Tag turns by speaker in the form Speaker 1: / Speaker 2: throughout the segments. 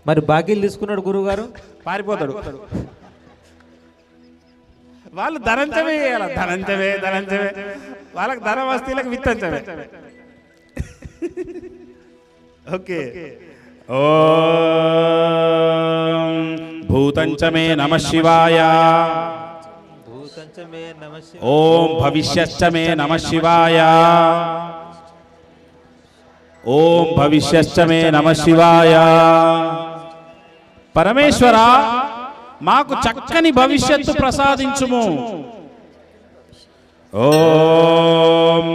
Speaker 1: మరి బాకీలు తీసుకున్నాడు గురువుగారు,
Speaker 2: పారిపోతాడు. వాళ్ళు ధనంచమే చేయాలి, ధనంచమే ధనంచమే, వాళ్ళకి ధన వస్తీలకు విత్తంచమే. ఓకే. ఓం భూతంచమే నమః శివాయ,
Speaker 1: భూతంచమే నమః శివాయ,
Speaker 2: ఓం భవిష్యశ్చమే నమః శివాయ, ఓం భవిష్యశ్చమే నమః శివాయ. పరమేశ్వర, మాకు చక్కని భవిష్యత్తు ప్రసాదించుము. ఓం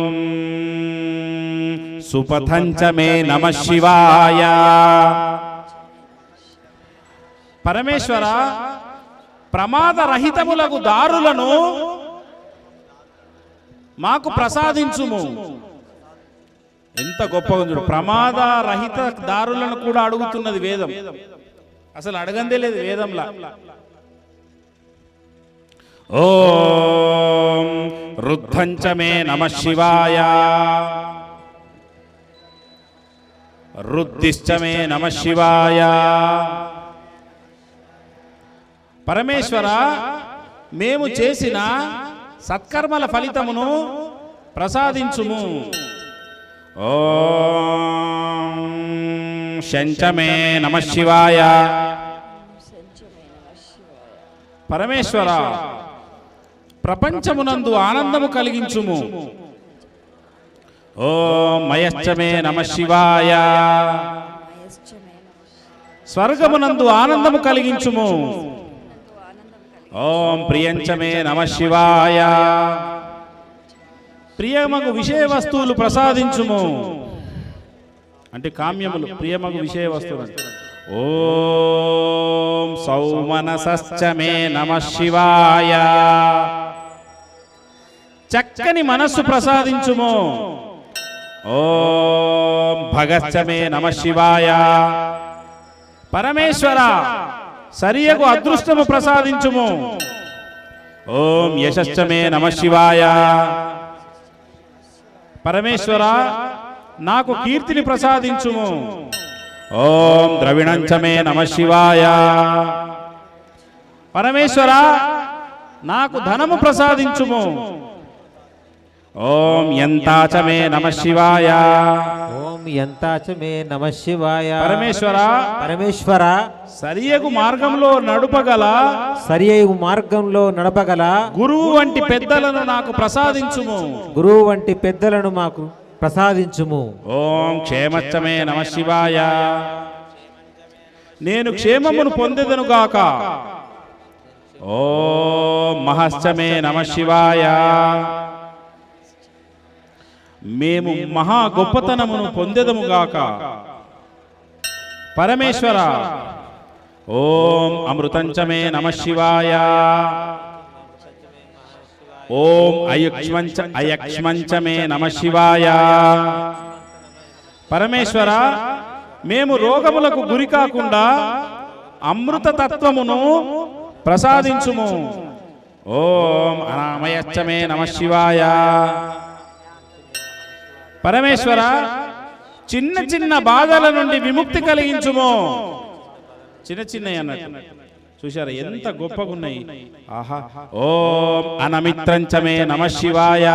Speaker 2: సుపథంచమే నమః శివాయ. పరమేశ్వర, ప్రమాదరహితములకు దారులను మాకు ప్రసాదించుము. ఎంత గొప్పగా చూడు, ప్రమాదరహిత దారులను కూడా అడుగుతున్నది వేదం. అసలు అడగందే లేదు వేదంలా. ఓం రుద్ధంచమే నమః శివాయ, రుద్ధిశ్చమే నమః శివాయ. పరమేశ్వర, మేము చేసిన సత్కర్మల ఫలితమును ప్రసాదించుము. ఓం శంచమే నమః శివాయ. పరమేశ్వర, ప్రపంచమునందు ఆనందము కలిగించుము. ఓం మయశ్చమే నమః శివాయ. స్వర్గమునందు ఆనందము కలిగించుము. ఓం ప్రియంచమే నమః శివాయ. ప్రియమగు విషయ వస్తువులు ప్రసాదించుము. అంటే కామ్యములు, ప్రియమగు విషయ వస్తువులు. ఓం సౌమనసశ్చమే నమః శివాయ. చక్కని మనస్సు ప్రసాదించుము. ఓం భగశ్చమే నమః శివాయ. పరమేశ్వర, సరియగు అదృష్టము ప్రసాదించుము. ఓం యశశ్చమే నమః శివాయ. పరమేశ్వర, నాకు కీర్తిని ప్రసాదించుము. ఓం ద్రవిణంచమే నమః శివాయ. పరమేశ్వర, నాకు ధనము ప్రసాదించుము. ఓం యంతాచమే నమః శివాయ.
Speaker 1: ఓం యంతాచమే నమః శివాయ.
Speaker 2: పరమేశ్వర,
Speaker 1: పరమేశ్వర,
Speaker 2: సరియగు మార్గంలో నడుపగల,
Speaker 1: సరియగు మార్గంలో నడపగల
Speaker 2: గురువు వంటి పెద్దలను నాకు ప్రసాదించుము.
Speaker 1: గురువు వంటి పెద్దలను మాకు ప్రసాదించుము.
Speaker 2: ఓం క్షేమచ్చమే నమః శివాయ. నేను క్షేమమును పొందెదనుగాక. ఓం మహశ్చమే నమః శివాయ. మేము మహా గొప్పతనమును పొందెదముగాక. పరమేశ్వర, ఓం అమృతంచమే నమః శివాయ. ఓం అయక్ష్మంచమే నమః శివాయ. పరమేశ్వర, మేము రోగములకు గురి కాకుండా అమృత తత్వమును ప్రసాదించుము. ఓం అనామయచ్చమే నమః శివాయ. పరమేశ్వర, చిన్న చిన్న బాధల నుండి విముక్తి కలిగించుము. చిన్న చిన్నవి అన్నట్టు చూశారా ఎంత గొప్పగా ఉన్నాయి. ఆహా. ఓం అనమిత్రంచమే నమః శివాయ.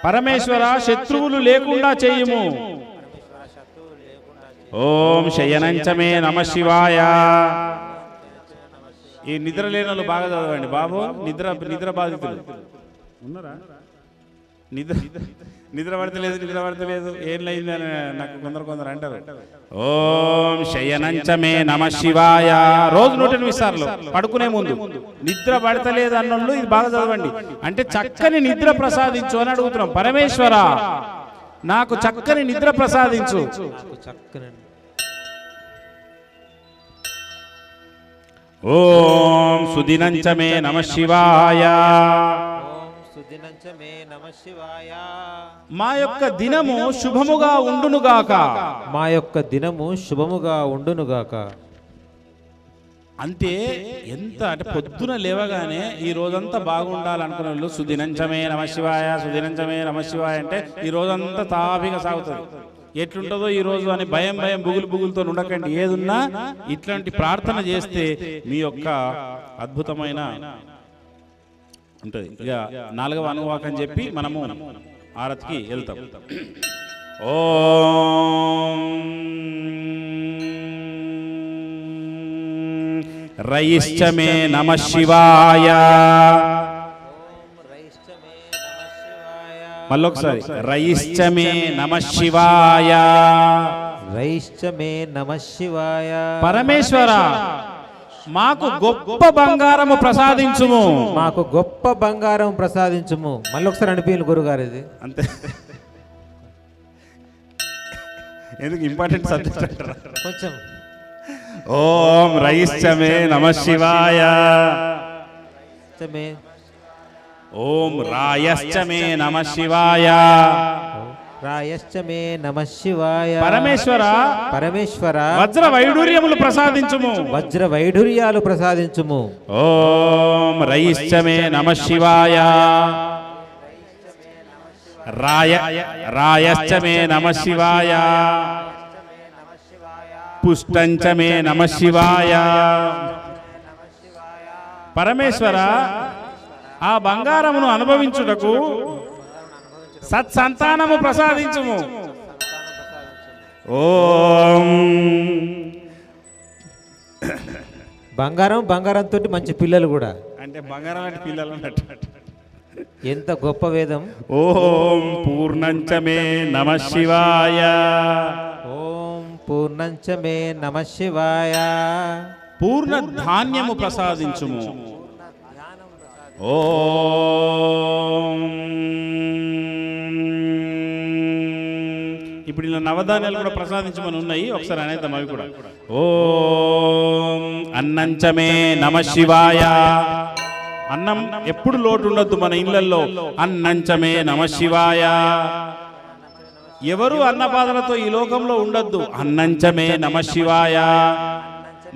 Speaker 2: పరమేశ్వర, శత్రువులు లేకుండా చేయుము. ఓం శయనంచమే నమః శివాయ. ఈ నిద్ర లేని వాళ్ళు బాగా చదవండి బాబు. నిద్ర బాధితులు ఉన్నారా? నిద్ర పడతలేదు ఏం లేదని నాకు కొందరు అంటారు. ఓం శయనంచమే నమః శివాయ. రోజు 108 సార్లు పడుకునే ముందు. నిద్ర పడతలేదు అన్నోళ్ళు ఇది బాగా చదవండి. అంటే చక్కని నిద్ర ప్రసాదించు అని అడుగుతున్నాం. పరమేశ్వర, నాకు చక్కని నిద్ర ప్రసాదించు. ఓం సుదినంచమే నమః శివాయ. మా యొక్క దినము శుభముగా ఉండునుగాక.
Speaker 1: మా యొక్క దినము శుభముగా ఉండునుగాక.
Speaker 2: అంతే. ఎంత అంటే పొద్దున లేవగానే ఈ రోజంతా బాగుండాలనుకునే వాళ్ళు సుదినంచమే నమః శివాయ, సుదినంచమే నమః శివాయ అంటే ఈ రోజంతా తాపిగా సాగుతుంది. ఎట్లుంటుందో ఈ రోజు అని భయం బుగులుతో ఉండకండి. ఏదున్నా ఇట్లాంటి ప్రార్థన చేస్తే మీ యొక్క అద్భుతమైన ఉంటుంది. ఇక 4వ అనువాకం చెప్పి మనము ఆరతికి వెళ్తాం. ఓం రయిశ్చ మే నమః శివాయ. మళ్ళొకసారి రయిశ్చ మే నమః శివాయ.
Speaker 1: రైశ్చ మే నమః శివాయ.
Speaker 2: పరమేశ్వర మాకు గొప్ప బంగారము ప్రసాదించుము.
Speaker 1: మాకు గొప్ప బంగారం ప్రసాదించుము. మళ్ళీ ఒకసారి అనిపించాలి గురుగారు ఇది.
Speaker 2: అంతే. ఎందుకు ఇంపార్టెంట్ సబ్జెక్ట్ అంటారా
Speaker 1: కొంచెం.
Speaker 2: ఓం రయిశ్చ మే నమః శివాయ. ఓం రాయశ్చ మే నమః శివాయ.
Speaker 1: రాయశ్చ మే నమః శివాయ.
Speaker 2: పరమేశ్వర వజ్ర వైడూర్యములు ప్రసాదించుము.
Speaker 1: వజ్ర వైడూర్యాలు ప్రసాదించుము.
Speaker 2: ఓం రయిశ్చ మే నమః శివాయ. రాయశ్చ మే నమః శివాయ. పుష్టంచ మే నమః శివాయ. పరమేశ్వర ఆ బంగారమును అనుభవించుటకు సత్సంతానము ప్రసాదించుము. ఓం
Speaker 1: బంగారంతో మంచి పిల్లలు కూడా.
Speaker 2: అంటే బంగారం అంటే పిల్లలు అన్నట్టు.
Speaker 1: ఎంత గొప్ప వేదం.
Speaker 2: ఓం పూర్ణంచ మే నమః శివాయ.
Speaker 1: ఓం పూర్ణంచ మే నమః శివాయ.
Speaker 2: పూర్ణ ధాన్యము ప్రసాదించుము. ఓం ఇప్పుడు ఇలా నవధాన్యాలు కూడా ప్రసాదించమని ఉన్నాయి. ఒకసారి అనేద్దాం అవి కూడా. ఓం అన్నంచ మే నమః శివాయ. అన్నం ఎప్పుడు లోటు ఉండొద్దు మన ఇళ్లలో. అన్నంచ మే నమః శివాయ. ఎవరు అన్నబాధలతో ఈ లోకంలో ఉండొద్దు. అన్నంచ మే నమః శివాయ.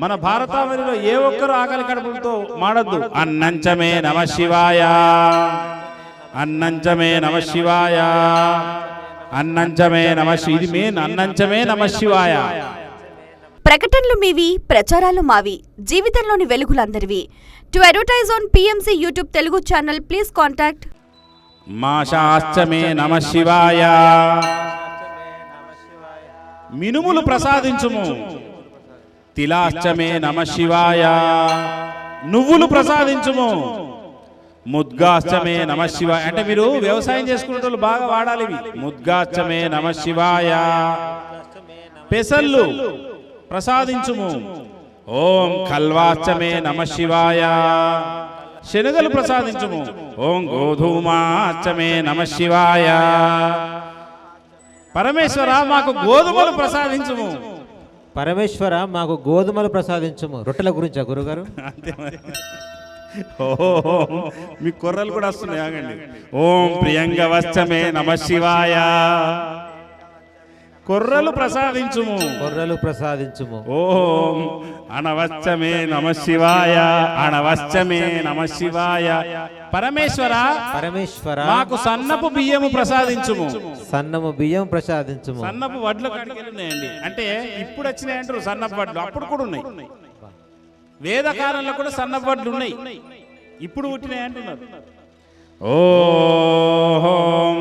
Speaker 2: మన భారతావనిలో ఏ ఒక్కరు ఆకలి కడుపులతో మాడద్దు. అన్నంచ మే నమః శివాయ. అన్నంచ మే నమః శివాయ. అన్నంచ మే నమః. ఇది మెయిన్. అన్నంచ మే నమః శివాయ.
Speaker 3: ప్రకటనలు మీవి, ప్రచారాలు మావి. జీవితంలోని వెలుగులందరివి. To advertise on PMC YouTube Telugu channel, please contact
Speaker 2: మాషాశ్చ మే నమః శివాయ. మినుములు ప్రసాదించుము. తిలాశ్చ మే నమః శివాయ. నువ్వులు ప్రసాదించుము. ముద్గాశ్చ మే నమః శివాయ. అంటే మీరు వ్యవసాయం చేసుకునే వాళ్ళు బాగా వాడాలి ఇవి. ముద్గాశ్చ మే నమః శివాయ. పెసళ్ళు ప్రసాదించుము. ఓం కల్వాశ్చ మే నమః శివాయ. శనగలు ప్రసాదించుము. ఓం గోధుమాశ్చ మే నమః శివాయ. పరమేశ్వర మాకు గోధుమలు ప్రసాదించుము.
Speaker 1: పరమేశ్వర మాకు గోధుమలు ప్రసాదించుము. రొట్టెల గురించా గురుగారు?
Speaker 2: అంతే మరి. ఓం మీ కొర్రలు కూడా వస్తున్నాయి, ఆగండి. ఓం ప్రియంగవశ్చ మే నమః శివాయ. కొర్రలు ప్రసాదించుము.
Speaker 1: కొర్రలు ప్రసాదించుము.
Speaker 2: ఓం అనవశ్చ మే నమః శివాయ. అనవశ్చ మే నమః శివాయ. పరమేశ్వర మాకు సన్నపు బియ్యము ప్రసాదించుము.
Speaker 1: సన్నము బియ్యం ప్రసాదించుము.
Speaker 2: సన్నపు వడ్లు కడిగలున్నాయండి. అంటే ఇప్పుడు వచ్చినాయి అంటారు సన్నపు వడ్లు, అప్పుడు కూడా ఉన్నాయి. వేదకాలంలో కూడా సన్నపు వడ్లు ఉన్నాయి, ఇప్పుడు పుట్టినాయి అంటున్నారు. ఓం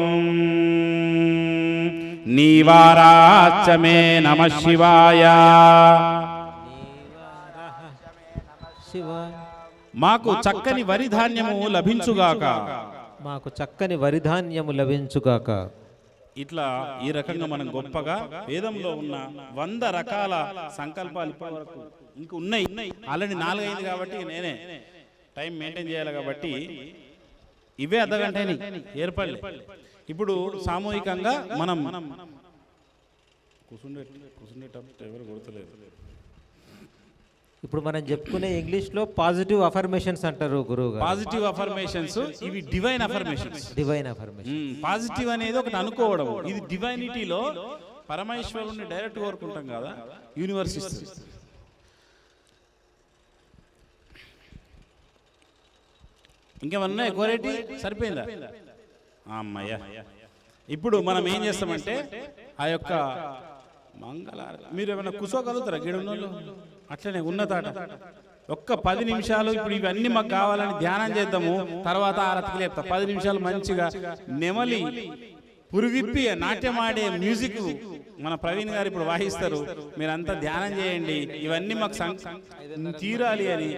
Speaker 2: నీవారాశ్చ మే నమః శివాయ. మాకు చక్కని వరి ధాన్యము లభించుగాక.
Speaker 1: మాకు చక్కని వరి ధాన్యము లభించుగాక.
Speaker 2: ఇట్లా ఈ రకంగా మనం గొప్పగా వేదంలో ఉన్న 100 రకాల సంకల్పాలు ఇప్పటి వరకు ఇంకా ఉన్నాయి. ఆల్రెడీ 4 అయింది కాబట్టి నేనే టైం మెయింటైన్ చేయాలి కాబట్టి ఇవే అర్ధగంటని ఏర్పడలే. ఇప్పుడు సామూహికంగా మనం ఎవరు గుర్తులేదు.
Speaker 1: ఇప్పుడు మనం చెప్పుకునే ఇంగ్లీష్ లో పాజిటివ్ అఫర్మేషన్స్ అంటారు గురువు గారు.
Speaker 2: పాజిటివ్ అఫర్మేషన్స్, ఇవి divine affirmations.
Speaker 1: Divine affirmation.
Speaker 2: Positive అనేది ఒకటి అనుకోవడం, ఇది డివైనిటీలో పరమేశ్వరుని డైరెక్ట్ కోరుకుంటాం కదా, యూనివర్స్ ఇస్తుంది. ఇంకేమన్నా కోరేటి సరిపోయిందా అమ్మయ్య. ఇప్పుడు మనం ఏం చేస్తామంటే ఆ యొక్క మంగళ మీరు ఏమైనా కూర్చోగలుగుతారా గిడున్నోళ్ళు అట్లనే ఉన్నతాట ఒక్క 10 నిమిషాలు ఇప్పుడు ఇవన్నీ మాకు కావాలని ధ్యానం చేద్దాము తర్వాత ఆరతికి లేపుతా 10 నిమిషాలు మంచిగా నెమలి పురుగిప్పి నాట్యం ఆడే మ్యూజిక్ మన ప్రవీణ్ గారు ఇప్పుడు వాయిస్తారు మీరంతా ధ్యానం చేయండి ఇవన్నీ మాకు తీరాలి అని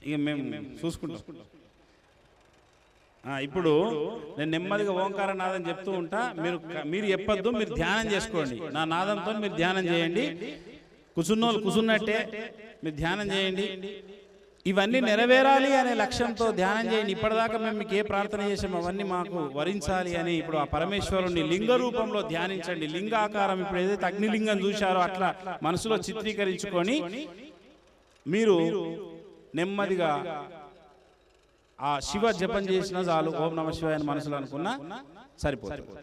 Speaker 2: ఇక మేము చూసుకుంటాం ఇప్పుడు నేను నెమ్మదిగా ఓంకార నాదం చెప్తూ ఉంటా మీరు చెప్పొద్దు మీరు ధ్యానం చేసుకోండి నా నాదంతో మీరు ధ్యానం చేయండి కూర్చున్నోళ్ళు కూర్చున్నట్టే మీరు ధ్యానం చేయండి ఇవన్నీ నెరవేరాలి అనే లక్ష్యంతో ధ్యానం చేయండి ఇప్పటిదాకా మేము మీకు ఏ ప్రార్థన చేసాము అవన్నీ మాకు వరించాలి అని ఇప్పుడు ఆ పరమేశ్వరుని లింగ రూపంలో ధ్యానించండి లింగాకారం ఇప్పుడు ఏదైతే అగ్నిలింగం చూశారో అట్లా మనసులో చిత్రీకరించుకొని మీరు నెమ్మదిగా ఆ శివ జపం చేసిన చాలు ఓం నమ శివాయ అని మనసులో అనుకున్నా సరిపోతుంది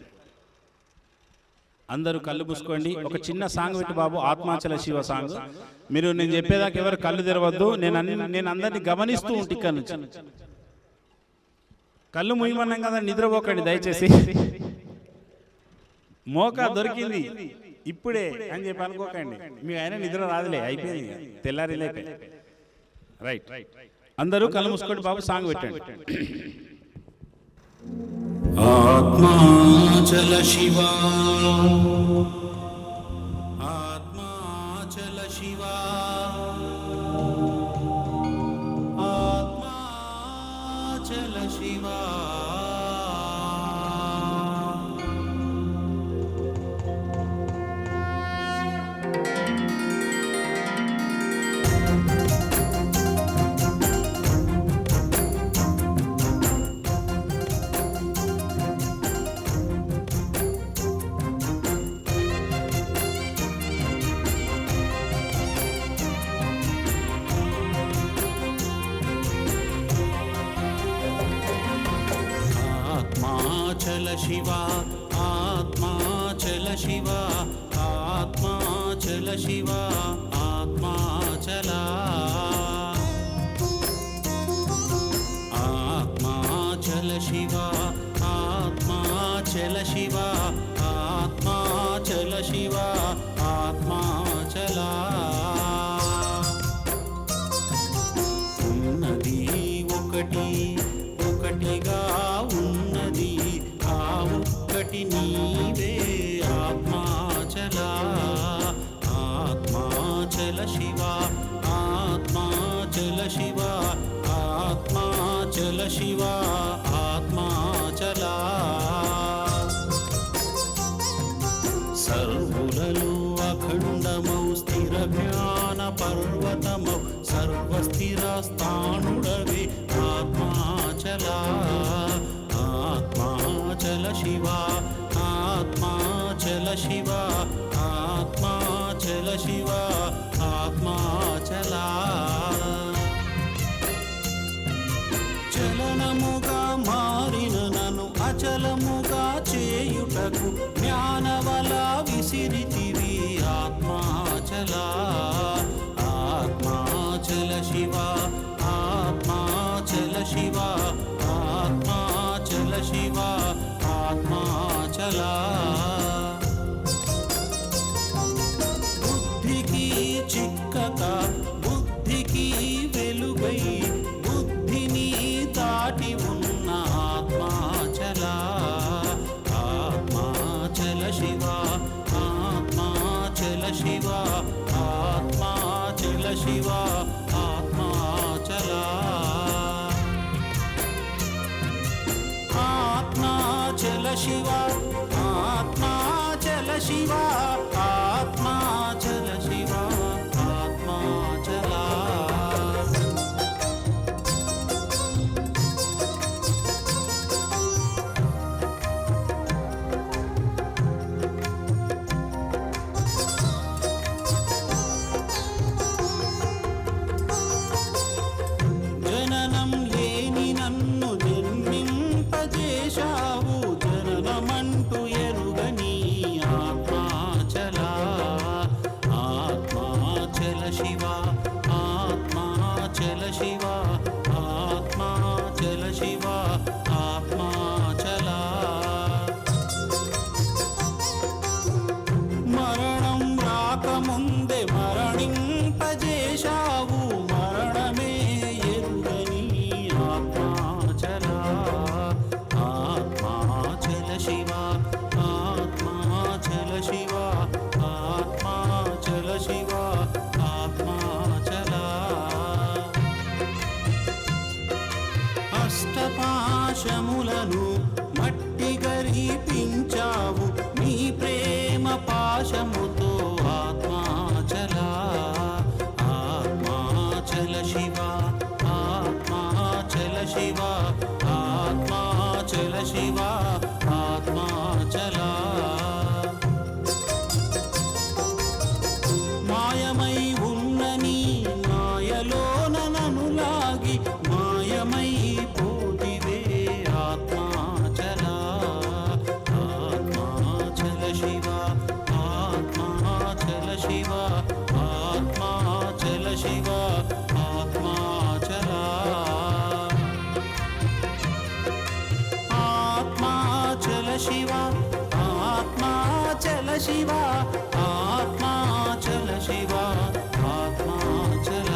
Speaker 2: అందరూ కళ్ళు మూసుకోండి ఒక చిన్న సాంగ్ పెట్టి బాబు ఆత్మాచల శివ సాంగ్ మీరు నేను చెప్పేదాకా ఎవరు కళ్ళు తెరవద్దు నేను అందరినీ గమనిస్తూ ఉంటే ఇక్కడ నుంచి కళ్ళు ముయ్యమన్నాం కదా నిద్రపోకండి దయచేసి మోకా దొరికింది ఇప్పుడే అని చెప్పి అనుకోకండి మీ ఆయన నిద్ర రాదులే అయిపోయింది తెల్లారి లేక రైట్ అందరూ కళ్ళు మూసుకోండి బాబు సాంగ్ పెట్టండి
Speaker 4: ఆత్మాచల శివా ఆత్మాచల శివా ఆత్మాచల శివా ఆత్మాచల శివా ఆత్మాచల శివా ఆత్మాచల శివా ఆత్మాచల ఆత్మాచల శివా ఆత్మాచల శివా ఆత్మాచల శివా ఆత్మాచల ఉన్నది ఒకటి ఒకటిగా ఉన్నది ఆ ఒక్కటి నీవే ఆత్మాచల ఆత్మాచల శివా ఆత్మాచల శివా ఆత్మాచల శివా ఆత్మాచల సర్వులలో అఖండమౌ స్థిర జ్ఞాన పర్వతమౌ సర్వస్థిర స్థానుడవే ఆత్మాచల ఆత్మాచల శివా ఆత్మాచల శివా ఆత్మాచల శివా ఆత్మాచల చలనముగా మారిన నన్ను అచలముగా చేయుటకు జ్ఞానవల విసిరితివి ఆత్మాచల ఆత్మాచల శివా ఆత్మాచల శివా ఆత్మాచల శివా ఆత్మాచల బుద్ధికి చిక్కక బుద్ధికి వెలుగై బుద్ధిని దాటి ఉన్న ఆత్మాచల ఆత్మాచల శివా ఆత్మాచల శివా ఆత్మాచల శివా ఆత్మాచల ఆత్మాచల శివా ఆత్మాచల శివా ఆత్మాచల శివా ఆత్మాచల జననం లేని నన్ను జన్మింపజేశావు జననమని శివ ఆత్మాచల శివ ఆత్మాచల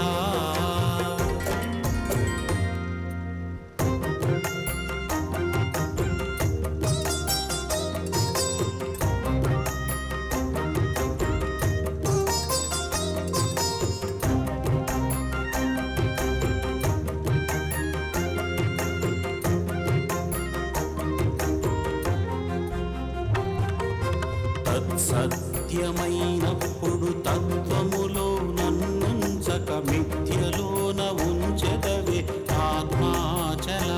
Speaker 4: తత్సత్యమైనప్పుడు తత్వములో నన్నుంచక మిథ్యలోన ఉంచెదవే ఆత్మాచల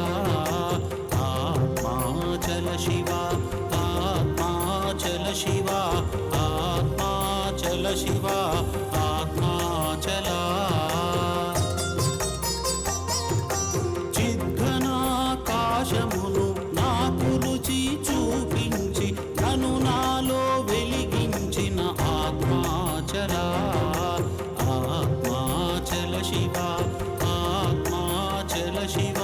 Speaker 4: ఆత్మాచల శివ ఆత్మాచల శివ ఆత్మాచల శివ ఆత్మాచల చిద్ఘనాకాశమును నాకు రుచి చూపించి నన్ను నాలో వెలిగించిన ఆత్మాచల ఆత్మాచల శివ ఆత్మాచల శివ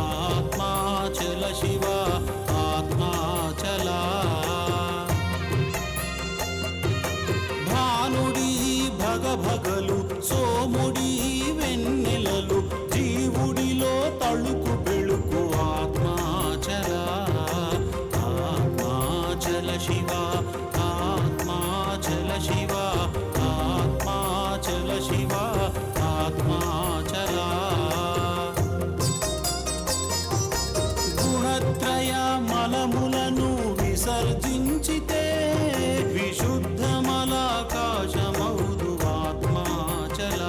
Speaker 4: ఆత్మాచల శివ ఆత్మాచల భానుడి భగభగలు సోముడి వెన్నెలలు జీవుడిలో తళుకు బెళుకు ఆత్మాచల ఆత్మాచల శివ ఆత్మాచల శివ ఆత్మాచల శివ ఆత్మాచల గుణత్రయ మలములను విసర్జించితే విశుద్ధమలాకాశమౌదు ఆత్మాచల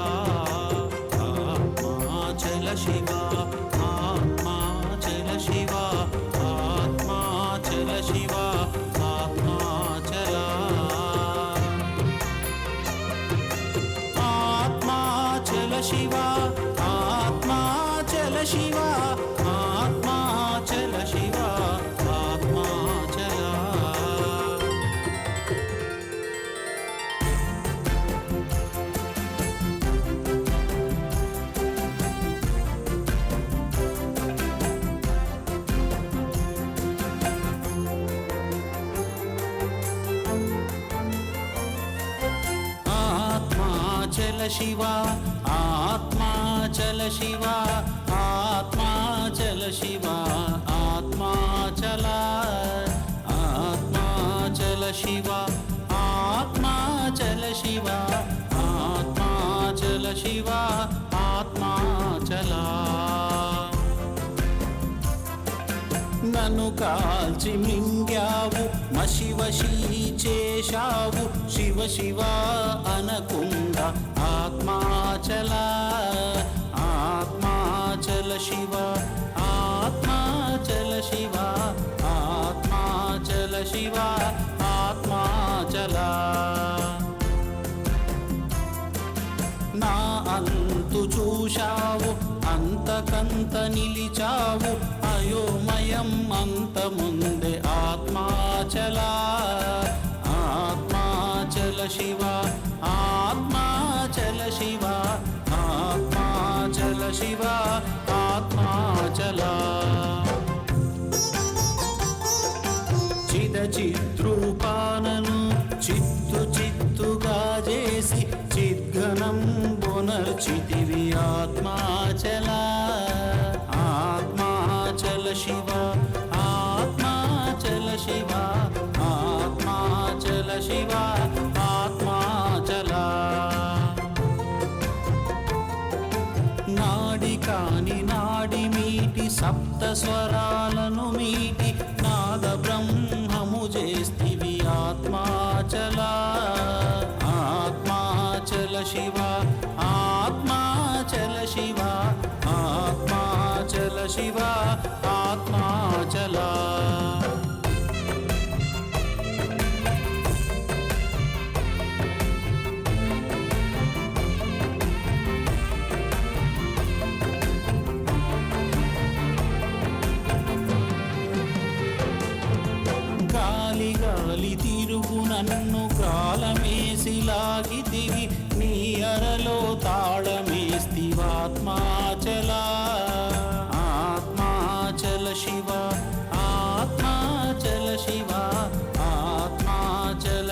Speaker 4: ఆత్మాచల శివ ఆత్మాచల శివ ఆత్మాచల శివ ఆత్మాచల ఆత్మాచల శివ ఆత్మాచల శివ ఆత్మాచల శివ ఆత్మాచల ఆత్మాచల శివ ఆత్మాచల శివ ఆత్మాచల శివ ఆత్మాచల ఆత్మాచల శివ ఆత్మాచల శివ ఆత్మాచల శివ ఆత్మాచల నన్ను కాల్చి మింగావు మశివశీ చేశావు శివ శివ అనకుండా ఆత్మాచల ఆత్మాచల శివ ఆత్మాచల శివ ఆత్మాచల శివ ఆత్మాచల నా అంతు చూశావు అంతకంత నిలిచావు అయోమయం అంత ముందే ఆత్మాచల ఆత్మాచల శివ ఆత్మాచల శివ ఆత్మాచల శివ ఆత్మాచల చిద్రూపానను చిత్తుగా చేసి చిద్ఘనం బొనర్చితివి ఆత్మాచల ఆత్మాచల శివ ఆత్మాచల శివ ఆత్మాచల శివ ఆత్మాచల నాడి కాని నాడి మీటి సప్త స్వరాలను మీటి నాద బ్రహ్మము చేస్తివి ఆత్మాచల ఆత్మాచల శివ ఆత్మాచల శివ ఆత్మాచల శివ ఆత్మాచల గాలి గాలి తిరుగు నన్ను గాలమేసి లాగితివి నీ అరలో తాళమేస్తివాత్మాచల ఆత్మాచల శివ ఆత్మాచల శివ ఆత్మాచల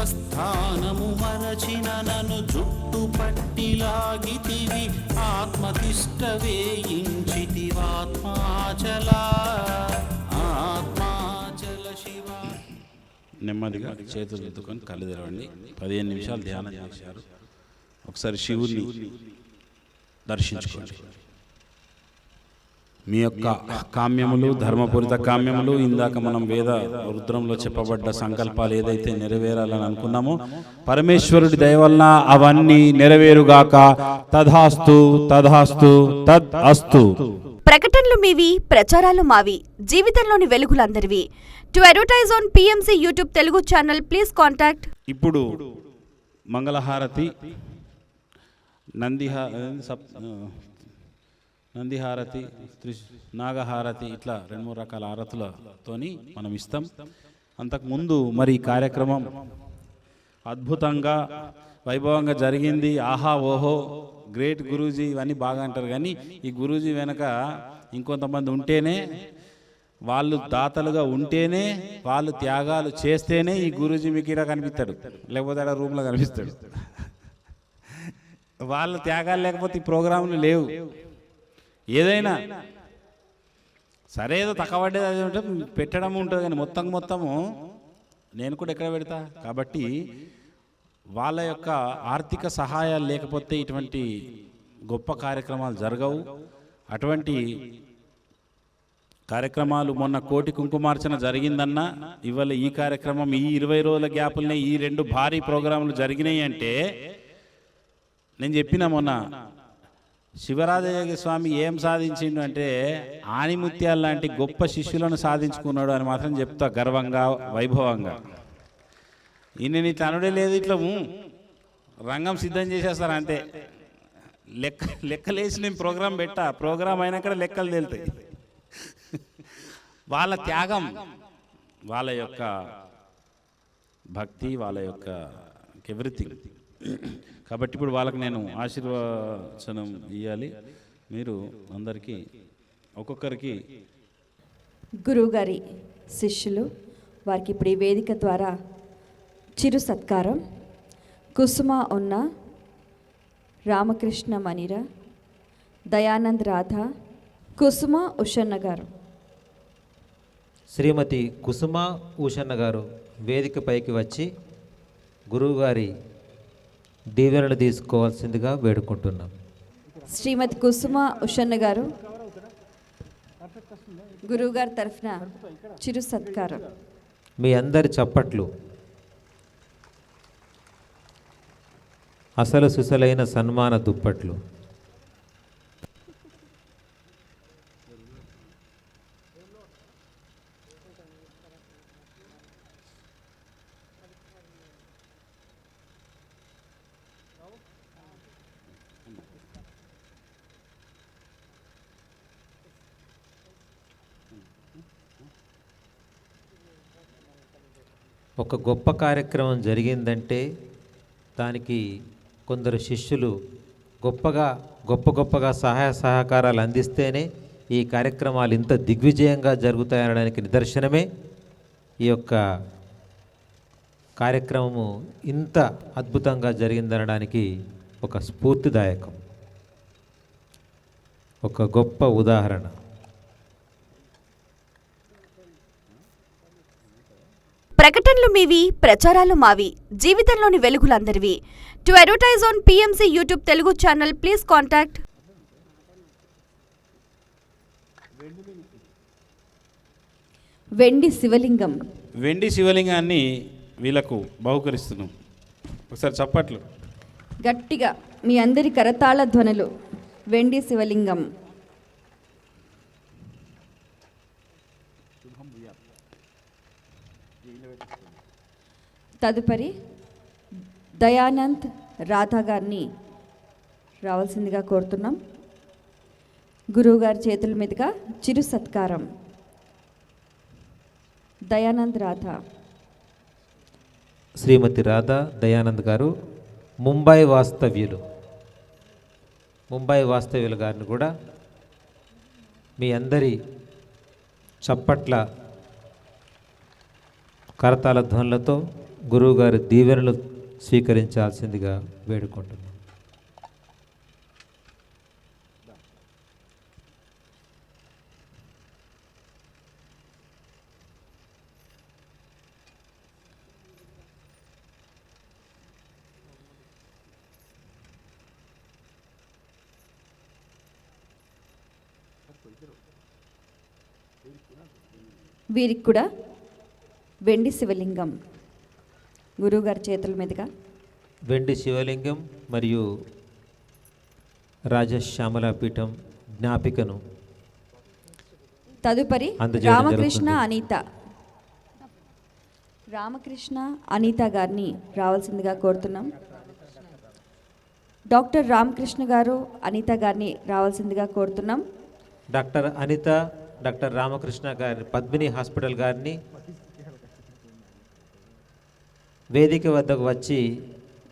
Speaker 4: స్వస్థానము మరచిన నన్ను జుట్టు పట్టిలాగితివి ఆత్మతిష్ట వేయించితివాత్మాచల ఆత్మాచల శివ.
Speaker 2: నెమ్మదిగా చేతులు ఎత్తుకొని కళ్ళు తెరవండి. 15 నిమిషాలు ధ్యానం చేశారు. ఒకసారి శివుని దర్శించుకోండి. మీ యొక్క కామ్యములు, ధర్మపూరిత కామ్యములు, ఇందాక మనం వేద రుద్రంలో చెప్పబడ్డ సంకల్పాలు ఏదైతే నెరవేరాలని అనుకున్నామో పరమేశ్వరుడి దయ వలన అవన్నీ నెరవేరుగాక. తథాస్తు తథాస్తు తద్ అస్తు.
Speaker 3: ప్రకటనలు మీవి, ప్రచారాలు మావి, జీవితంలోని వెలుగులందరివి. To advertise on PMC YouTube Telugu channel please contact.
Speaker 2: ఇప్పుడు మంగళహారతి, నందిహారతి, నాగహారతి, ఇట్లా 2-3 రకాల హారతులతోని మనం ఇస్తాం. అంతకుముందు మరి ఈ కార్యక్రమం అద్భుతంగా వైభవంగా జరిగింది. ఆహా ఓహో గ్రేట్ గురూజీ ఇవన్నీ బాగా అంటారు, కానీ ఈ గురూజీ వెనక ఇంకొంతమంది ఉంటేనే, వాళ్ళు దాతలుగా ఉంటేనే, వాళ్ళు త్యాగాలు చేస్తేనే ఈ గురూజీ మీకు ఇలా కనిపిస్తాడు, లేకపోతే అక్కడ రూమ్లో కనిపిస్తాడు. వాళ్ళ త్యాగాలు లేకపోతే ఈ ప్రోగ్రాంలు లేవు. ఏదైనా సరే ఏదో తక్కువడ్డేది అది ఉంటే పెట్టడం ఉంటుంది, కానీ మొత్తము నేను కూడా ఎక్కడ పెడతా. కాబట్టి వాళ్ళ యొక్క ఆర్థిక సహాయాలు లేకపోతే ఇటువంటి గొప్ప కార్యక్రమాలు జరగవు. అటువంటి కార్యక్రమాలు మొన్న కోటి కుంకుమార్చన జరిగిందన్నా, ఇవాళ ఈ కార్యక్రమం ఈ 20 రోజుల గ్యాపులనే ఈ 2 భారీ ప్రోగ్రాములు జరిగినాయి అంటే, నేను చెప్పిన మొన్న శివరాజయ్య స్వామి ఏం సాధించిండు అంటే ఆణిముత్యాల లాంటి గొప్ప శిష్యులను సాధించుకున్నాడు అని మాత్రం చెప్తా గర్వంగా, వైభవంగా. ఈయన ఇట్లా అనుడే లేదు, ఇట్లా రంగం సిద్ధం చేసేస్తారు అంతే. లెక్కలేసి నేను ప్రోగ్రాం పెట్టా, ప్రోగ్రాం అయినాక లెక్కలు తేలుతాయి. వాళ్ళ త్యాగం, వాళ్ళ యొక్క భక్తి, వాళ్ళ యొక్క ఎవ్రీథింగ్. కాబట్టి ఇప్పుడు వాళ్ళకి నేను ఆశీర్వచనం ఇవ్వాలి. మీరు అందరికీ ఒక్కొక్కరికి
Speaker 5: గురువుగారి శిష్యులు వారికి ఇప్పుడు ఈ వేదిక ద్వారా చిరు సత్కారం. కుసుమ ఉన్న రామకృష్ణ మణిర, దయానంద్ రాధ, కుసుమ ఉషన్న గారు.
Speaker 1: శ్రీమతి కుసుమ ఊషన్న గారు వేదికపైకి వచ్చి గురువుగారి దీవెనలు తీసుకోవాల్సిందిగా వేడుకుంటున్నాం.
Speaker 5: శ్రీమతి కుసుమ ఉషన్న గారు గురువుగారి తరఫున చిరు సత్కారం.
Speaker 1: మీ అందరి చప్పట్లు అసలు సుసలైన సన్మాన దుప్పట్లు. ఒక గొప్ప కార్యక్రమం జరిగిందంటే దానికి కొందరు శిష్యులు గొప్పగా సహాయ సహకారాలు అందిస్తేనే ఈ కార్యక్రమాలు ఇంత దిగ్విజయంగా జరుగుతాయనడానికి నిదర్శనమే ఈ యొక్క కార్యక్రమము ఇంత అద్భుతంగా జరిగిందనడానికి ఒక స్ఫూర్తిదాయకం, ఒక గొప్ప ఉదాహరణ.
Speaker 3: ప్రకటనలు మీవి, ప్రచారాలు మావి, జీవితంలోని వెలుగులందరివి. To advertise on PMC YouTube Telugu channel please contact.
Speaker 5: వెండి శివలింగం.
Speaker 2: వెండి శివలింగాన్ని వీళ్ళకు బహుకరిస్తున్నాం. ఒకసారి చప్పట్లు.
Speaker 5: గట్టిగా మీ అందరి కరతాళ ధ్వనులు. వెండి శివలింగం. తదుపరి దయానంద్ రాధా గారిని రావాల్సిందిగా కోరుతున్నాం. గురువుగారి చేతుల మీదుగా చిరు సత్కారం. దయానంద్ రాధా.
Speaker 1: శ్రీమతి రాధా దయానంద్ గారు ముంబై వాస్తవ్యులు గారిని కూడా మీ అందరి చప్పట్ల కరతాళ ధ్వనులతో గురువుగారి దీవెనలు స్వీకరించాల్సిందిగా వేడుకుంటున్నాం.
Speaker 5: వీరికి కూడా వెండి శివలింగం గురువుగారి చేతుల మీదుగా
Speaker 1: వెండి శివలింగం మరియు రాజశ్యామల పీఠం జ్ఞాపికను
Speaker 5: తదుపరి
Speaker 1: అందజేయడం
Speaker 5: రామకృష్ణ
Speaker 1: జరుగుతుంది.
Speaker 5: అనిత రామకృష్ణ అనిత గారిని రావాల్సిందిగా కోరుతున్నాం. డాక్టర్ రామకృష్ణ గారు అనిత గారిని రావాల్సిందిగా కోరుతున్నాం.
Speaker 1: డాక్టర్ అనిత, డాక్టర్ రామకృష్ణ గారి పద్మిని హాస్పిటల్ గారిని వేదిక వద్దకు వచ్చి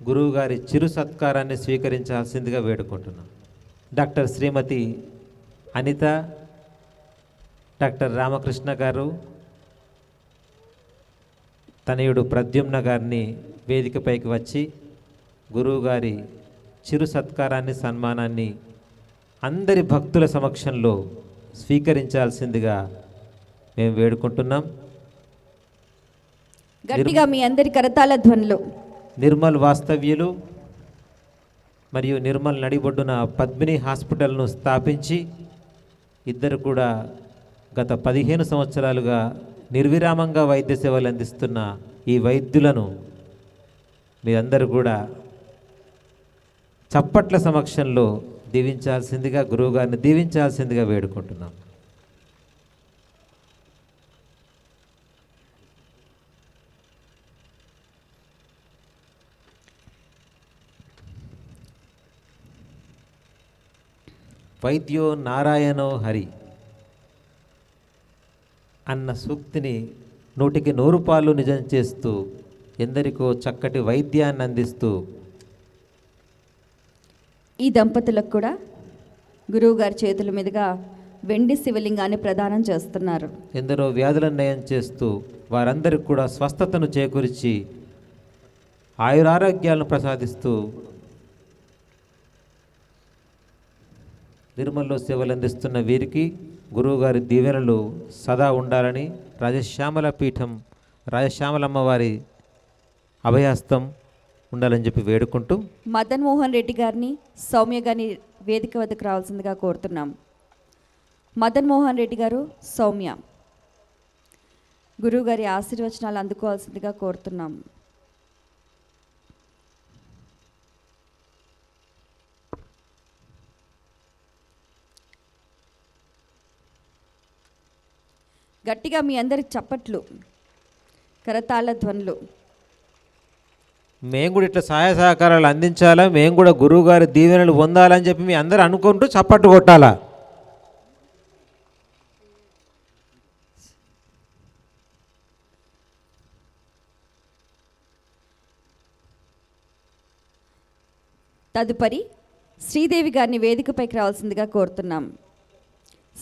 Speaker 1: గురువు గారి చిరు సత్కారాన్ని స్వీకరించాల్సిందిగా వేడుకుంటున్నాం. డాక్టర్ శ్రీమతి అనిత, డాక్టర్ రామకృష్ణ గారు తనయుడు ప్రద్యుమ్న గారిని వేదికపైకి వచ్చి గురువు గారి చిరు సత్కారాన్ని, సన్మానాన్ని అందరి భక్తుల సమక్షంలో స్వీకరించాల్సిందిగా మేము వేడుకుంటున్నాం.
Speaker 5: గట్టిగా మీ అందరి కరతాళ ధ్వనులు.
Speaker 1: నిర్మల్ వాస్తవ్యులు మరియు నిర్మల్ నడిబొడ్డున పద్మిని హాస్పిటల్ను స్థాపించి ఇద్దరు కూడా గత 15 సంవత్సరాలుగా నిర్విరామంగా వైద్య సేవలు అందిస్తున్న ఈ వైద్యులను మీరందరూ కూడా చప్పట్ల సమక్షంలో దీవించాల్సిందిగా, గురువుగారిని దీవించాల్సిందిగా వేడుకుంటున్నాం. వైద్యో నారాయణో హరి అన్న సూక్తిని 100కి 100 పాలు నిజం చేస్తూ ఎందరికో చక్కటి వైద్యాన్ని అందిస్తూ
Speaker 5: ఈ దంపతులకు కూడా గురువుగారి చేతుల మీదుగా వెండి శివలింగాన్ని ప్రదానం చేస్తున్నారు.
Speaker 1: ఎందరో వ్యాధులను నయం చేస్తూ వారందరికీ కూడా స్వస్థతను చేకూర్చి ఆయురారోగ్యాలను ప్రసాదిస్తూ నిర్మల్లో సేవలు అందిస్తున్న వీరికి గురువుగారి దీవెనలు సదా ఉండాలని రాజశ్యామల పీఠం రాజశ్యామలమ్మ వారి అభయహస్తం ఉండాలని చెప్పి వేడుకుంటూ
Speaker 5: మదన్ మోహన్ రెడ్డి గారిని, సౌమ్య గారిని వేదిక వద్దకు రావాల్సిందిగా కోరుతున్నాం. మదన్ మోహన్ రెడ్డి గారు, సౌమ్య గురువుగారి ఆశీర్వచనాలు అందుకోవాల్సిందిగా కోరుతున్నాం. గట్టిగా మీ అందరి చప్పట్లు, కరతాళ ధ్వనులు.
Speaker 1: మేము కూడా ఇట్లా సహాయ సహకారాలు అందించాలా, మేము కూడా గురువుగారి దీవెనలు పొందాలని చెప్పి మీ అందరూ అనుకుంటూ చప్పట్టు కొట్టాలా.
Speaker 5: తదుపరి శ్రీదేవి గారిని వేదికపైకి రావాల్సిందిగా కోరుతున్నాం.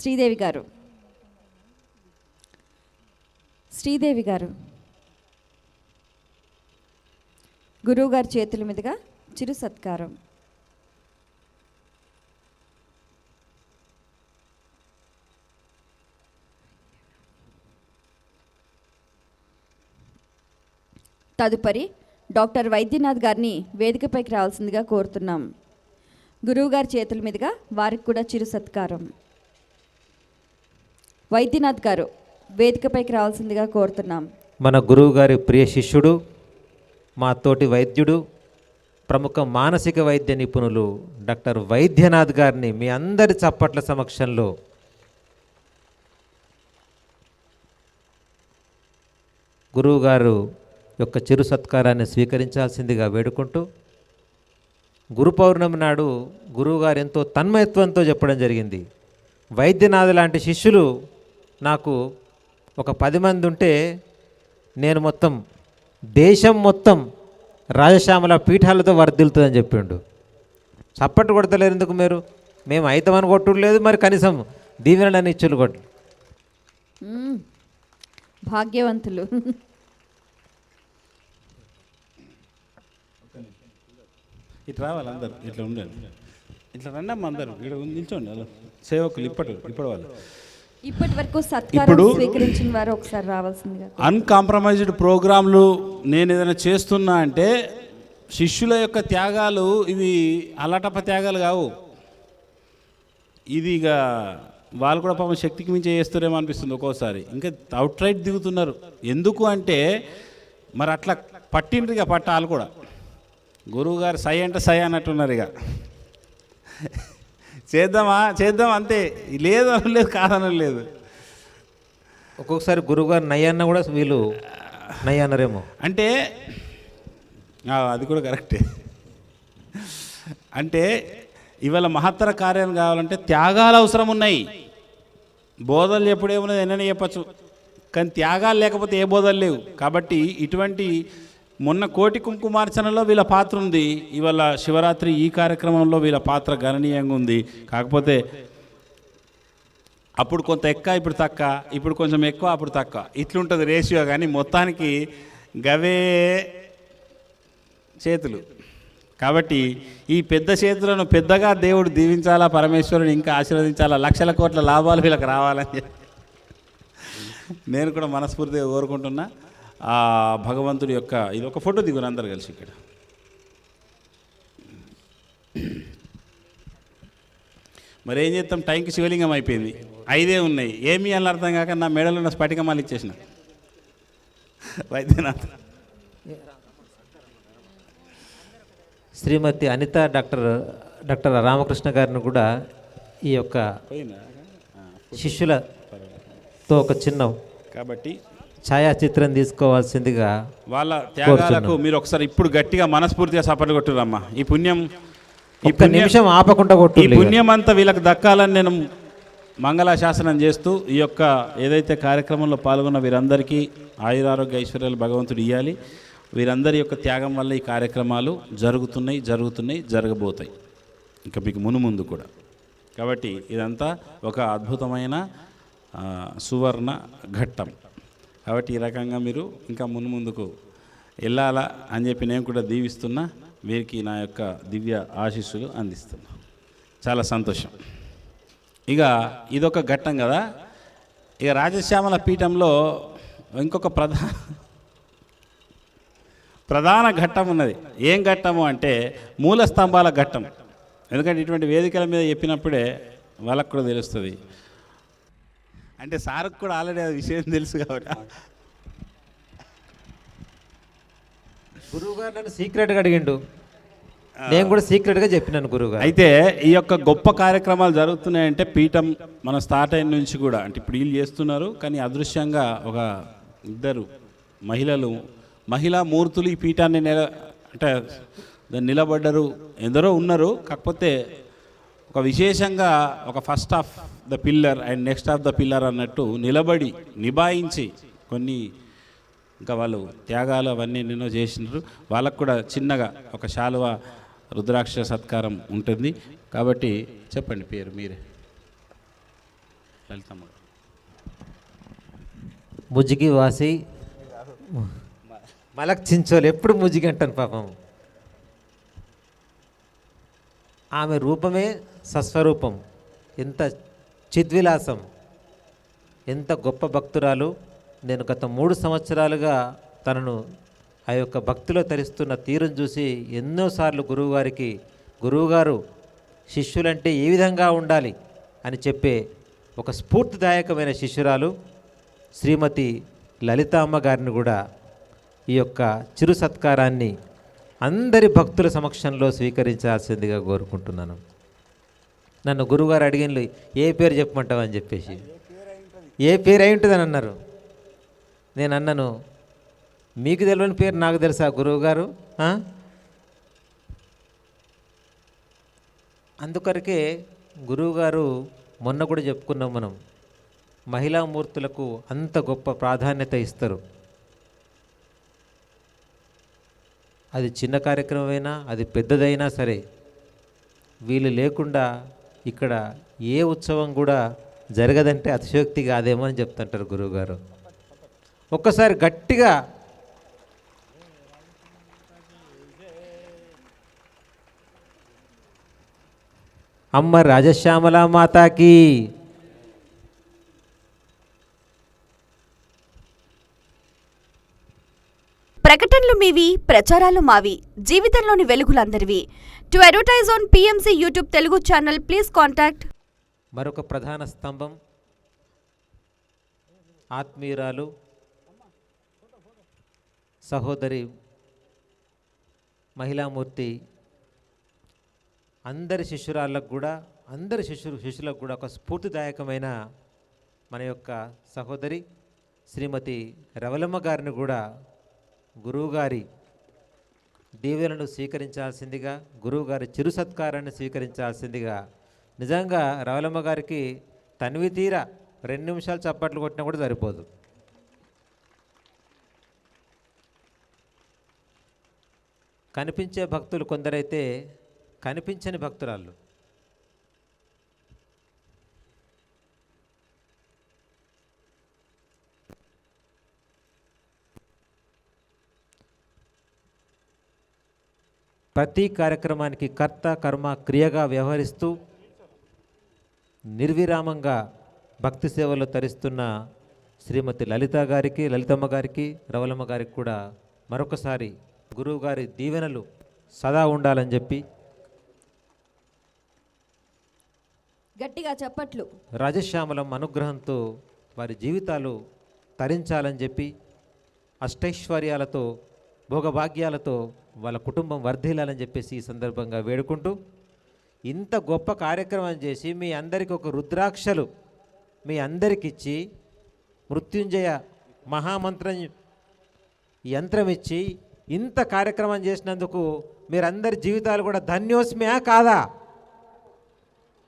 Speaker 5: శ్రీదేవి గారు, శ్రీదేవి గారు గురువుగారి చేతుల మీదుగా చిరు సత్కారం. తదుపరి డాక్టర్ వైద్యనాథ్ గారిని వేదికపైకి రావాల్సిందిగా కోరుతున్నాం. గురువుగారి చేతుల మీదుగా వారికి కూడా చిరు సత్కారం. వైద్యనాథ్ గారు వేదికపైకి రావాల్సిందిగా కోరుతున్నాం.
Speaker 1: మన గురువుగారి ప్రియ శిష్యుడు, మా తోటి వైద్యుడు, ప్రముఖ మానసిక వైద్య నిపుణులు డాక్టర్ వైద్యనాథ్ గారిని మీ అందరి చప్పట్ల సమక్షంలో గురువుగారు యొక్క చిరు సత్కారాన్ని స్వీకరించాల్సిందిగా వేడుకుంటూ గురు పౌర్ణమి నాడు గురువుగారు ఎంతో తన్మయత్వంతో చెప్పడం జరిగింది. వైద్యనాథ్ లాంటి శిష్యులు నాకు ఒక 10 మంది ఉంటే నేను మొత్తం దేశం మొత్తం రాజశ్యామల పీఠాలతో వర్ధిల్తుందని చెప్పిండు. చప్పట్టు కొడతలేరు ఎందుకు మీరు? మేము అయితమని కొట్టుడు లేదు, మరి కనీసం దీవెనలని ఇచ్చులు కొట్టు.
Speaker 5: భాగ్యవంతులు.
Speaker 2: ఇట్లా రావాలి అందరు, ఇట్లా ఉండండి, ఇట్లా రండి అమ్మ అందరు, ఇక్కడ నిల్చోండి అలా సేవకులు ఇప్పటి వాళ్ళు.
Speaker 5: ఇప్పటి వరకు సత్కారం
Speaker 2: ఇప్పుడు
Speaker 5: స్వీకరించిన వారు ఒకసారి రావాల్సిందిగా.
Speaker 2: అన్కాంప్రమైజ్డ్ ప్రోగ్రాంలు నేను ఏదైనా చేస్తున్నా అంటే శిష్యుల యొక్క త్యాగాలు ఇవి అల్లటప్ప త్యాగాలు కావు. ఇది ఇక వాళ్ళు కూడా పాపం శక్తికి మించి చేస్తారేమో అనిపిస్తుంది ఒక్కోసారి. ఇంకా అవుట్ రైట్ దిగుతున్నారు. ఎందుకు అంటే మరి అట్లా పట్టిండ్రు ఇక పట్టాలు కూడా. గురువు గారు సై అంటే సై అన్నట్టున్నారు. ఇక చేద్దాం అంతే, లేదు అనలేదు, కాదనలేదు లేదు.
Speaker 1: ఒక్కొక్కసారి గురువుగారు నయ్యన్న కూడా వీళ్ళు నయ్యన్నరేమో
Speaker 2: అంటే అది కూడా కరెక్టే. అంటే ఇవాళ మహత్తర కార్యం కావాలంటే త్యాగాలు అవసరం ఉన్నాయి. బోధలు ఎప్పుడేమున్నది ఎన్ననే చెప్పచ్చు, కానీ త్యాగాలు లేకపోతే ఏ బోధలు లేవు. కాబట్టి ఇటువంటి మొన్న కోటి కుంకుమార్చనలో వీళ్ళ పాత్ర ఉంది. ఇవాళ శివరాత్రి ఈ కార్యక్రమంలో వీళ్ళ పాత్ర గణనీయంగా ఉంది. కాకపోతే అప్పుడు కొంత ఎక్కువ, ఇప్పుడు తక్కువ, ఇప్పుడు కొంచెం ఎక్కువ, అప్పుడు తక్కువ, ఇట్లుంటుంది రేషియో. కానీ మొత్తానికి గవే చేతులు. కాబట్టి ఈ పెద్ద చేతులను పెద్దగా దేవుడు దీవించాలా, పరమేశ్వరుని ఇంకా ఆశీర్వదించాలా, లక్షల కోట్ల లాభాలు వీళ్ళకి రావాలని నేను కూడా మనస్ఫూర్తిగా కోరుకుంటున్నా. ఆ భగవంతుడి యొక్క ఇది ఒక ఫోటో దిగురు అందరు కలిసి ఇక్కడ. మరి ఏం చేస్తాం, టైంకి శివలింగం అయిపోయింది, 5 ఉన్నాయి, ఏమీ అని అర్థం కాక నా మెడలో ఉన్న స్ఫటికమాలు ఇచ్చేసిన వైద్యనాథ్.
Speaker 1: శ్రీమతి అనిత డాక్టర్ రామకృష్ణ గారిని కూడా ఈ యొక్క శిష్యులతో ఒక చిన్న
Speaker 2: కాబట్టి
Speaker 1: ఛాయాచిత్రం తీసుకోవాల్సిందిగా
Speaker 2: వాళ్ళ త్యాగాలకు మీరు ఒకసారి ఇప్పుడు గట్టిగా మనస్ఫూర్తిగా సపోర్ట్ కొట్టురమ్మా. ఈ పుణ్యం
Speaker 1: నిమిషం ఆపకుండా కొట్టు.
Speaker 2: ఈ పుణ్యం అంతా వీళ్ళకి దక్కాలని నేను మంగళాశాసనం చేస్తూ ఈ యొక్క ఏదైతే కార్యక్రమంలో పాల్గొన్న వీరందరికీ ఆయురారోగ్య ఐశ్వర్యాలు భగవంతుడు ఇవ్వాలి. వీరందరి యొక్క త్యాగం వల్ల ఈ కార్యక్రమాలు జరుగుతున్నాయి, జరగబోతాయి ఇంకా మీకు ముందు కూడా. కాబట్టి ఇదంతా ఒక అద్భుతమైన సువర్ణ ఘట్టం. కాబట్టి ఈ రకంగా మీరు ఇంకా ముందుకు వెళ్ళాలా అని చెప్పి నేను కూడా దీవిస్తున్నా. వీరికి నా యొక్క దివ్య ఆశీస్సులు అందిస్తున్నా. చాలా సంతోషం. ఇక ఇదొక ఘట్టం కదా. ఇక రాజశ్యామల పీఠంలో ఇంకొక ప్రధాన ఘట్టం ఉన్నది. ఏం ఘట్టము అంటే మూల స్తంభాల ఘట్టం. ఎందుకంటే ఇటువంటి వేదికల మీద చెప్పినప్పుడే వాళ్ళకు కూడా తెలుస్తుంది. అంటే సార్కు కూడా ఆల్రెడీ ఆ విషయం తెలుసు కాబట్టి
Speaker 1: గురువుగారు నన్ను సీక్రెట్గా అడిగిండు, నేను కూడా సీక్రెట్గా చెప్పినాను గురువుగారు.
Speaker 2: అయితే ఈ యొక్క గొప్ప కార్యక్రమాలు జరుగుతున్నాయంటే పీఠం మనం స్టార్ట్ అయిన నుంచి కూడా, అంటే ఇప్పుడు వీళ్ళు చేస్తున్నారు కానీ అదృశ్యంగా ఒక 2 మహిళా మూర్తులు ఈ పీఠాన్ని అంటే దాన్ని నిలబడ్డరు. ఎందరో ఉన్నారు, కాకపోతే ఒక విశేషంగా ఒక first of the pillar and next of the pillar అన్నట్టు నిలబడి నిభాయించి కొన్ని ఇంకా వాళ్ళు త్యాగాలు అవన్నీ ఎన్నో చేసినారు. వాళ్ళకు కూడా చిన్నగా ఒక శాలువ రుద్రాక్ష సత్కారం ఉంటుంది. కాబట్టి చెప్పండి పేరు మీరే. లలితమ్మ.
Speaker 1: ముజిగి వాసి మలక్ చించోలు, ఎప్పుడు ముజిగి అంటాను పాపం. ఆమె రూపమే సస్వరూపం. ఎంత చిద్విలాసం, ఎంత గొప్ప భక్తురాలు. నేను గత 3 సంవత్సరాలుగా తనను ఆ యొక్క భక్తిలో తరిస్తున్న తీరును చూసి ఎన్నోసార్లు గురువుగారు శిష్యులంటే ఏ విధంగా ఉండాలి అని చెప్పే ఒక స్ఫూర్తిదాయకమైన శిష్యురాలు శ్రీమతి లలితామ్మ గారిని కూడా ఈ యొక్క చిరు సత్కారాన్ని అందరి భక్తుల సమక్షంలో స్వీకరించాల్సిందిగా కోరుకుంటున్నాను. నన్ను గురువుగారు అడిగిన ఏ పేరు చెప్పమంటావు అని చెప్పేసి, ఏ పేరు అయి ఉంటుందని అన్నారు. నేను అన్నాను, మీకు తెలియని పేరు నాకు తెలుసా గురువుగారు? అందుకొరకే గురువుగారు మొన్న కూడా చెప్పుకున్నాం మనం, మహిళా మూర్తులకు అంత గొప్ప ప్రాధాన్యత ఇస్తారు. అది చిన్న కార్యక్రమమైనా అది పెద్దదైనా సరే వీళ్ళు లేకుండా ఇక్కడ ఏ ఉత్సవం కూడా జరగదంటే అతిశయోక్తి కాదేమో అని చెప్తుంటారు గురువుగారు. ఒక్కసారి గట్టిగా అమ్మ రాజశ్యామల మాతాకి.
Speaker 3: ప్రకటనలు మీవి, ప్రచారాలు మావి, జీవితంలోని వెలుగులందరివి. To advertise on PMC YouTube Telugu channel please contact.
Speaker 1: మరొక ప్రధాన స్తంభం ఆత్మీయురాలు సహోదరి మహిళామూర్తి, అందరి శిష్యురాళ్ళకు కూడా అందరి శిష్యులకు కూడా ఒక స్ఫూర్తిదాయకమైన మన యొక్క సహోదరి శ్రీమతి రవలమ్మ గారిని కూడా గురువుగారి దీవెనను స్వీకరించాల్సిందిగా, గురువుగారి చిరు సత్కారాన్ని స్వీకరించాల్సిందిగా. నిజంగా రవలమ్మ గారికి తనివి తీరా 2 నిమిషాలు చప్పట్లు కొట్టినా కూడా సరిపోదు. కనిపించే భక్తులు కొందరైతే కనిపించని భక్తురాళ్ళు. ప్రతి కార్యక్రమానికి కర్త కర్మ క్రియగా వ్యవహరిస్తూ నిర్విరామంగా భక్తి సేవలో తరిస్తున్న శ్రీమతి లలితమ్మ గారికి రవలమ్మ గారికి కూడా మరొకసారి గురువు గారి దీవెనలు సదా ఉండాలని చెప్పి,
Speaker 5: గట్టిగా చప్పట్లు.
Speaker 1: రాజశ్యామలం అనుగ్రహంతో వారి జీవితాలు తరించాలని చెప్పి, అష్టైశ్వర్యాలతో భోగభాగ్యాలతో వాళ్ళ కుటుంబం వర్ధిల్లాలని చెప్పేసి ఈ సందర్భంగా వేడుకుంటూ, ఇంత గొప్ప కార్యక్రమం చేసి మీ అందరికీ ఒక రుద్రాక్షలు మీ అందరికిచ్చి, మృత్యుంజయ మహామంత్రం యంత్రం ఇచ్చి ఇంత కార్యక్రమం చేసినందుకు మీరందరి జీవితాలు కూడా ధన్యోస్మ్యా కాదా?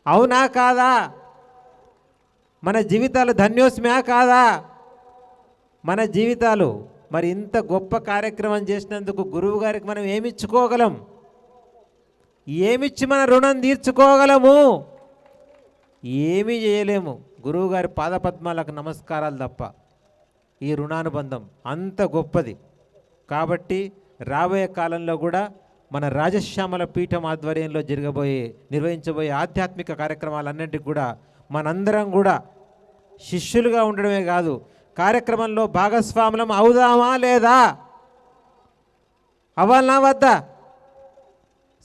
Speaker 1: అవునా కాదా? మన జీవితాలు ధన్యోస్మ్యా కాదా? మన జీవితాలు మరి ఇంత గొప్ప కార్యక్రమం చేసినందుకు గురువు గారికి మనం ఏమిచ్చుకోగలం? ఏమిచ్చి మన రుణం తీర్చుకోగలము? ఏమీ చేయలేము. గురువుగారి పాదపద్మాలకు నమస్కారాలు తప్ప. ఈ రుణానుబంధం అంత గొప్పది. కాబట్టి రాబోయే కాలంలో కూడా మన రాజశ్యామల పీఠం ఆధ్వర్యంలో నిర్వహించబోయే ఆధ్యాత్మిక కార్యక్రమాలన్నింటికి కూడా మనందరం కూడా శిష్యులుగా ఉండడమే కాదు, కార్యక్రమంలో భాగస్వాములం అవుదామా లేదా? అవ్వాలనా వద్దా?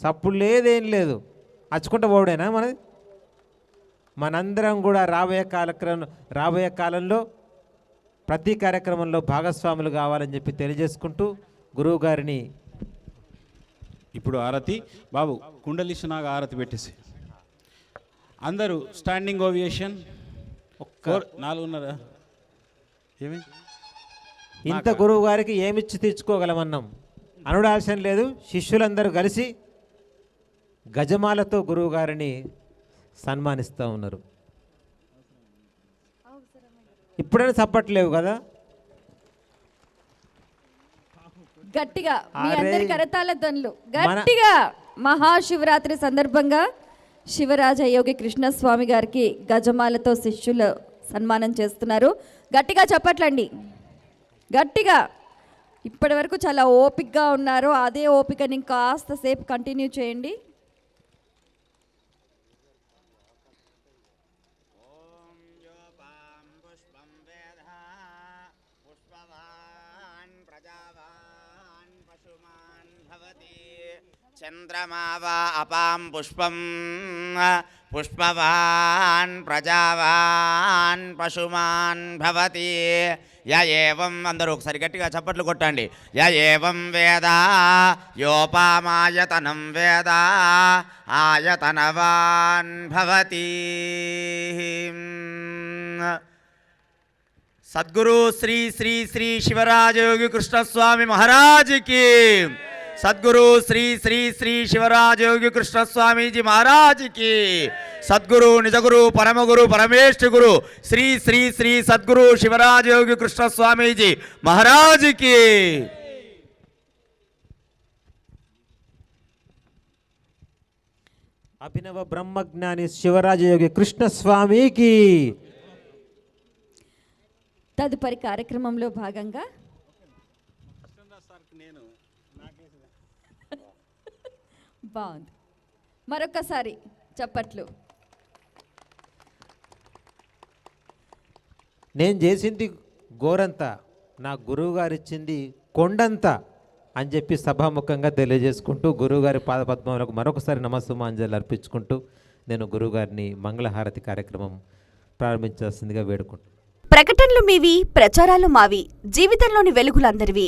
Speaker 1: సప్పుడు లేదేం లేదు, అచ్చుకుంటూ పోవడేనా మనది? మనందరం కూడా రాబోయే కాలంలో ప్రతి కార్యక్రమంలో భాగస్వాములు కావాలని చెప్పి తెలియజేసుకుంటూ, గురువు గారిని
Speaker 2: ఇప్పుడు ఆరతి బాబు కుండలిషనాగా ఆరతి పెట్టేసి అందరూ స్టాండింగ్ ఓవియేషన్. 4:30 ఏమి
Speaker 1: ఇంత గురువు గారికి ఏమిచ్చి తీర్చుకోగలమన్నాం అనుడాల్సిన లేదు. శిష్యులందరూ కలిసి గజమాలతో గురువు గారిని సన్మానిస్తూ ఉన్నారు. ఇప్పుడైనా చప్పట్లేవు కదా?
Speaker 5: గట్టిగా మీ అందరి కరతాళ ధ్వనులు గట్టిగా. మహాశివరాత్రి సందర్భంగా శివరాజ యోగి కృష్ణస్వామి గారికి గజమాలతో శిష్యులు సన్మానం చేస్తున్నారు. గట్టిగా చప్పట్లండి, గట్టిగా. ఇప్పటి వరకు చాలా ఓపికగా ఉన్నారు, అదే ఓపికని కాస్త సేపు కంటిన్యూ చేయండి.
Speaker 6: చంద్రమావా అపాం పుష్పం పుష్పవాన్ ప్రజావాన్ పశుమాన్ భవతి య ఏవం. అందరూ ఒకసారి గట్టిగా చప్పట్లు కొట్టండి. య ఏవం వేద యోపామాయతనం వేద ఆయతనవాన్ భవతి. సద్గురు శ్రీ శ్రీ శ్రీ శివరాజయోగి కృష్ణస్వామి మహారాజ్కి, సద్గురు శ్రీ శ్రీ శ్రీ శివరాజయోగి కృష్ణ స్వామీజీ మహారాజ్కి, సద్గురు నిజగురు పరమగురు పరమేష్ఠ గురు శ్రీ శ్రీ శ్రీ సద్గురు శివరాజయోగి కృష్ణ స్వామీజీ మహారాజ్కి.
Speaker 1: అభినవ బ్రహ్మజ్ఞాని శివరాజయోగి కృష్ణస్వామికి.
Speaker 5: తదుపరి కార్యక్రమంలో భాగంగా బాగుంది. మరొకసారి చప్పట్లు.
Speaker 1: నేను చేసింది గోరంతా, నా గురువుగారు ఇచ్చింది కొండంతా అని చెప్పి సభాముఖంగా తెలియజేసుకుంటూ గురువుగారి పాదపద్మములకు మరొకసారి నమస్సుమాంజలి అర్పించుకుంటూ నేను గురువుగారిని మంగళహారతి కార్యక్రమం ప్రారంభించాల్సిందిగా వేడుకుంటున్నాను.
Speaker 3: ప్రకటనలు మీవి, ప్రచారాలు మావి, జీవితంలోని వెలుగులందరివి.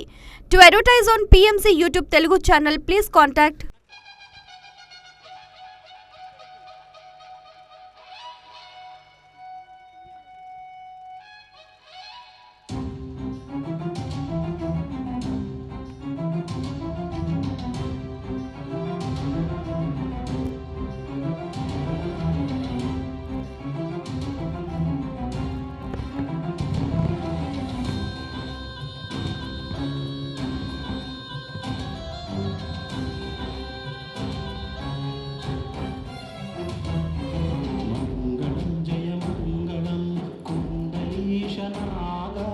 Speaker 3: To advertise on PMC YouTube Telugu channel, please contact
Speaker 4: మంగళం జయ మంగళం కుండలీశనాగా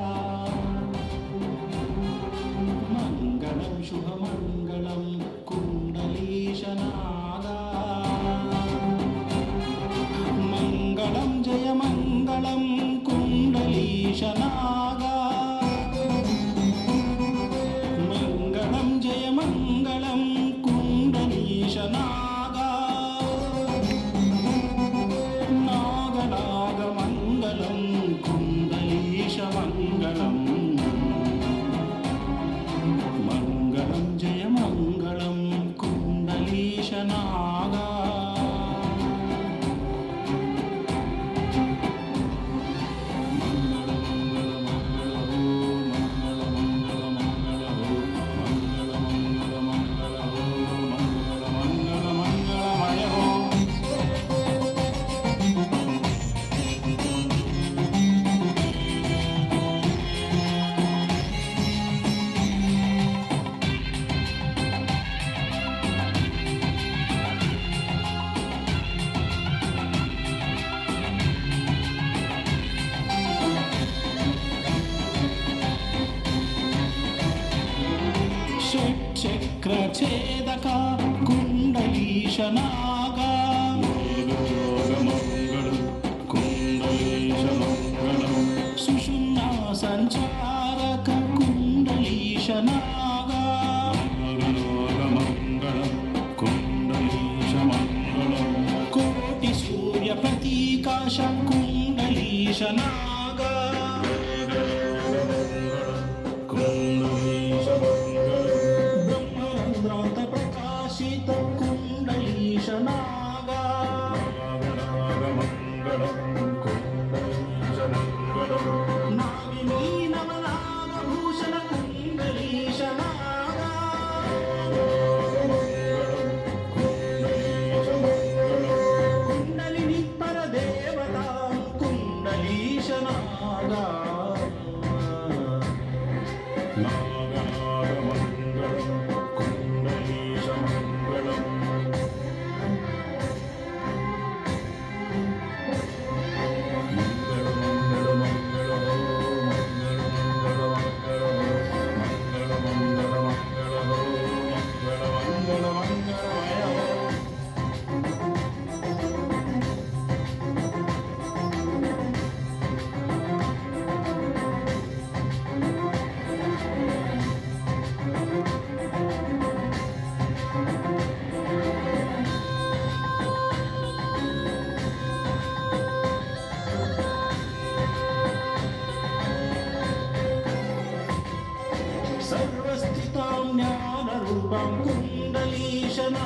Speaker 4: మంగళం శుభమంగళం కుండలీశనాగా మంగళం జయ మంగళం కుండలీశనాగా మంగళం జయ మంగళం కుండలీశనాగా నాగనాగమంగళం కుండలీశమంగళం మంగళం జయ మంగళం కుండలీశనాగా షట్చక్రఛేదక కుండలీశనాగా సుషుమ్నా సంచారక కుండలీశనాగా కోటి సూర్య ప్రతీకాశ కుండలీశనాగా బ్రహ్మరంధ్రాంత ప్రకాశిత కుండలీశనాగా నాగినీ నవనాగభూషణ కుండలీశనాగా కుండలిని పరదేవత కుండలీశనాగా సర్వస్థితాం జ్ఞానరూపం కుండలీశనాగా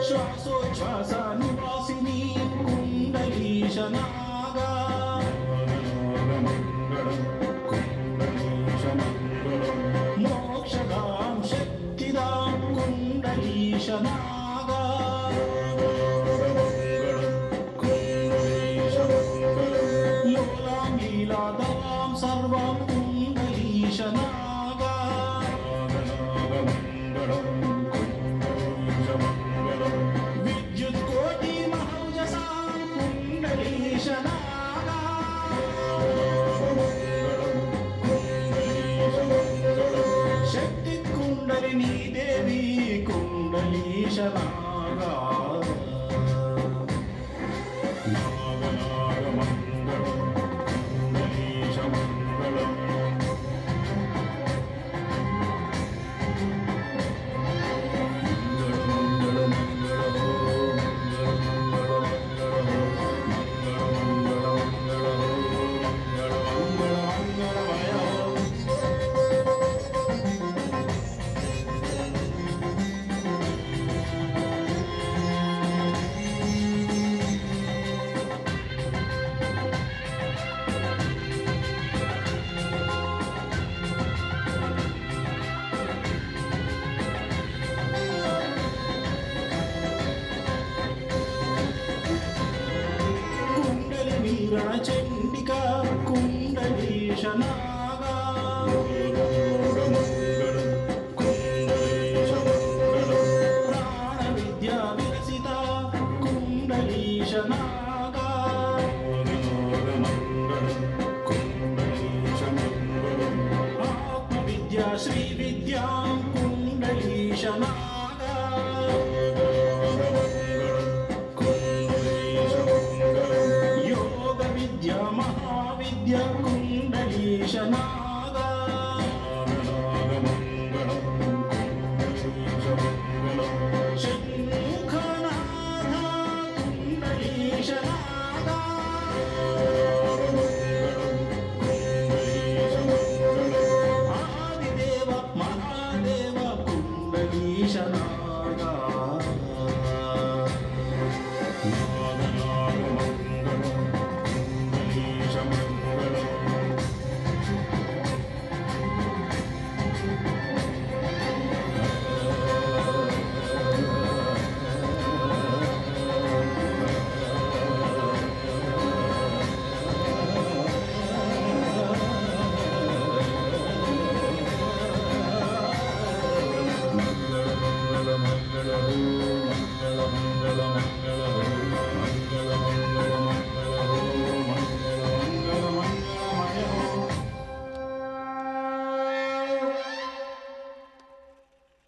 Speaker 4: శ్వాసోచ్ఛ్వాస నివాసిని కుండలీశనాగా మోక్షదాం శక్తిదాం కుండలీశనాగా లోలాం లీలాదాం సర్వం కుండలీశనాగా आदित्य कुण्डलीश नागा षण्मुखनाथा कुण्डलीश नागा आदिदेव महादेव कुण्डलीश नागा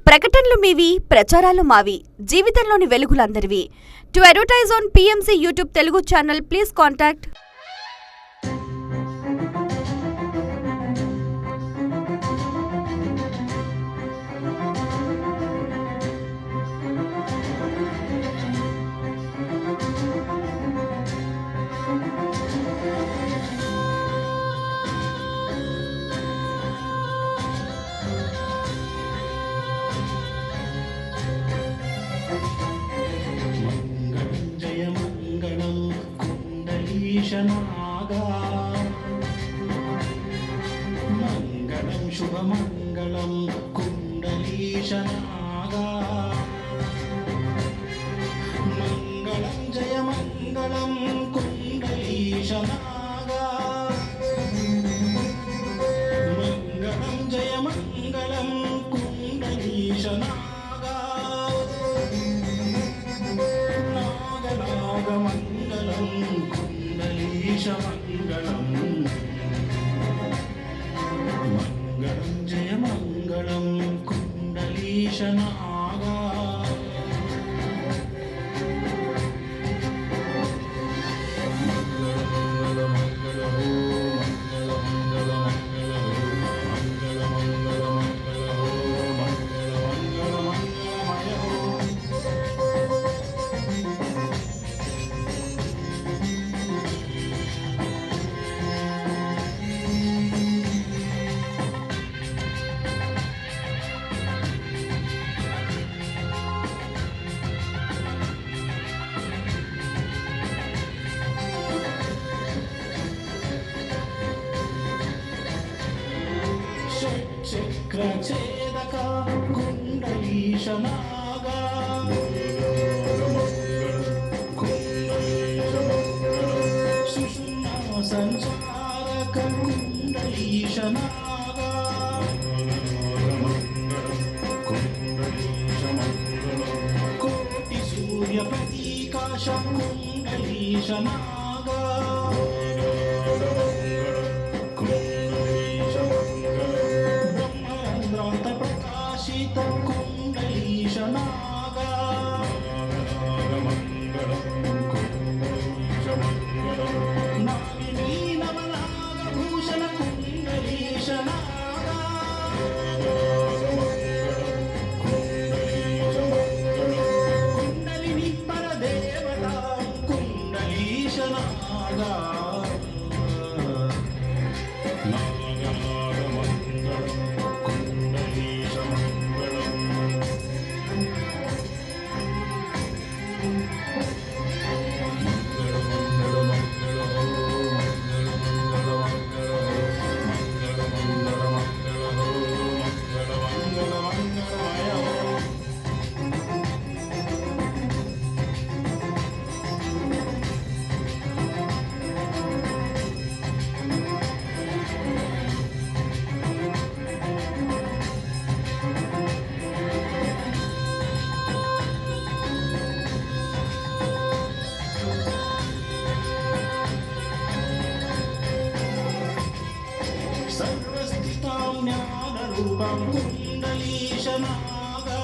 Speaker 3: ప్రకటనలు మీవి, ప్రచారాలు మావి. జీవితంలోని వెలుగులందరివి. To advertise on PMC YouTube Telugu channel, please contact.
Speaker 4: नागा मंगलम शुभ मंगलम कुंडलीश नागा मंगलम जय मंगलम कुंडलीश नागा मंगलम जय मंगलम कुंडलीश नागा नाग नाग मंगलम मंगलम मंगलम जय मंगलम कुंडलीश नागा चक्रछेदक कुंडलीश नागा सुषुम्ना संचारक कुंडलीश नागा कोटि सूर्य प्रतीकाश कुंडलीश नागा प्रकाशित कुंडलीश नागा नागिनी नवनागभूषण कुंडलीश नागा कुंडलिनी परदेवता कुंडलीश नागा ज्ञानरूपं कुण्डलीश नागा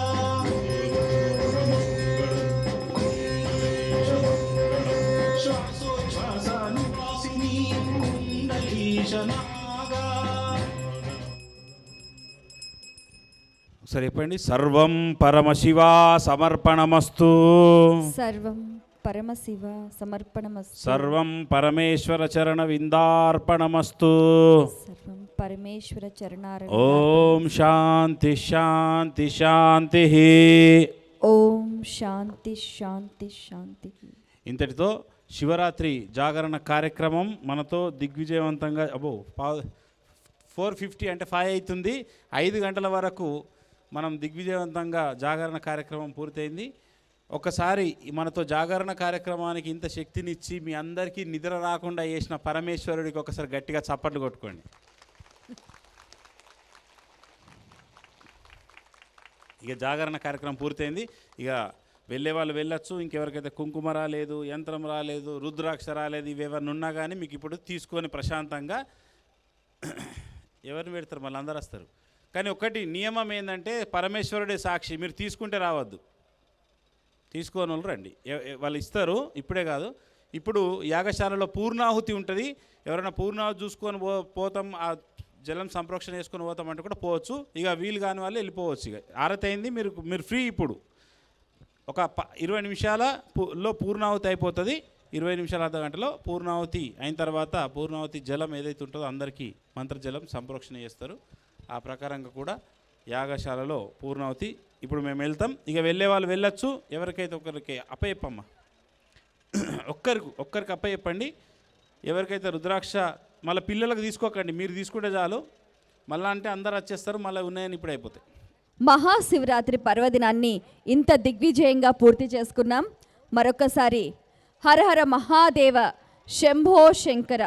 Speaker 4: श्वासोच्छ्वासानुवासिनी कुण्डली కుండలీశనాగా
Speaker 2: సరే చెప్పండి. సర్వం పరమశివ సమర్పణమస్తు.
Speaker 5: సర్వం పరమశివ సమర్పణమస్తు.
Speaker 2: సర్వం పరమేశ్వర చరణ విందార్పణమస్తు.
Speaker 5: సర్వం పరమేశ్వర చరణార.
Speaker 2: ఓం శాంతి శాంతి శాంతి.
Speaker 5: ఓం శాంతి శాంతి శాంతి.
Speaker 2: ఇంతటితో శివరాత్రి జాగరణ కార్యక్రమం మనతో దిగ్విజయవంతంగా 4:50 అంటే 5 అవుతుంది. 5 గంటల వరకు మనం దిగ్విజయవంతంగా జాగరణ కార్యక్రమం పూర్తయింది. ఒకసారి మనతో జాగరణ కార్యక్రమానికి ఇంత శక్తినిచ్చి మీ అందరికీ నిద్ర రాకుండా చేసిన పరమేశ్వరుడికి ఒకసారి గట్టిగా చప్పట్లు కొట్టుకోండి. ఇక జాగరణ కార్యక్రమం పూర్తయింది. ఇక వెళ్ళే వాళ్ళు వెళ్ళొచ్చు. ఇంకెవరికైతే కుంకుమ రాలేదు, యంత్రం రాలేదు, రుద్రాక్ష రాలేదు, ఇవేవన్నీ ఉన్నా కానీ మీకు ఇప్పుడు తీసుకొని ప్రశాంతంగా ఎవరిని పెడతారు, మళ్ళీ అందరు వస్తారు. కానీ ఒకటి నియమం ఏంటంటే పరమేశ్వరుడే సాక్షి, మీరు తీసుకుంటే రావద్దు, తీసుకోని వాళ్ళు రండి. వాళ్ళు ఇస్తారు, ఇప్పుడే కాదు. ఇప్పుడు యాగశాలలో పూర్ణాహుతి ఉంటుంది. ఎవరైనా పూర్ణాహుతి చూసుకొని పోతాం, ఆ జలం సంప్రోక్షణ చేసుకొని పోతామంటే కూడా పోవచ్చు. ఇక వీలు కాని వాళ్ళు వెళ్ళిపోవచ్చు. ఇక ఆరతి అయింది, మీరు ఫ్రీ. ఇప్పుడు ఒక 20 నిమిషాలలో పూర్ణాహుతి అయిపోతుంది. 20 నిమిషాల అర్ధ గంటలో పూర్ణాహుతి అయిన తర్వాత పూర్ణాహుతి జలం ఏదైతే ఉంటుందో అందరికీ మంత్రజలం సంప్రోక్షణ చేస్తారు. ఆ ప్రకారంగా కూడా యాగశాలలో పూర్ణాహుతి. ఇప్పుడు మేము వెళ్తాం. ఇక వెళ్ళే వాళ్ళు వెళ్ళొచ్చు. ఎవరికైతే ఒకరికి అప్పచెప్పమ్మా, ఒక్కరికి అప్పచెప్పండి. ఎవరికైతే రుద్రాక్ష మళ్ళీ పిల్లలకు తీసుకోకండి, మీరు తీసుకుంటే చాలు. మళ్ళీ అంటే అందరు వచ్చేస్తారు, మళ్ళీ ఉన్నాయని ఇప్పుడు అయిపోతాయి.
Speaker 5: మహాశివరాత్రి పర్వదినాన్ని ఇంత దిగ్విజయంగా పూర్తి చేసుకున్నాం. మరొకసారి హర హర మహాదేవ, శంభో శంకర,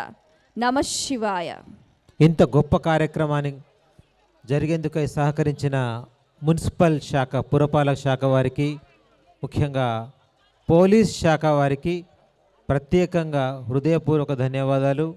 Speaker 5: నమః శివాయ.
Speaker 1: ఇంత గొప్ప కార్యక్రమాన్ని జరిగేందుకై సహకరించిన మున్సిపల్ శాఖ, పురపాలక శాఖ వారికి, ముఖ్యంగా పోలీస్ శాఖ వారికి ప్రత్యేకంగా హృదయపూర్వక ధన్యవాదాలు.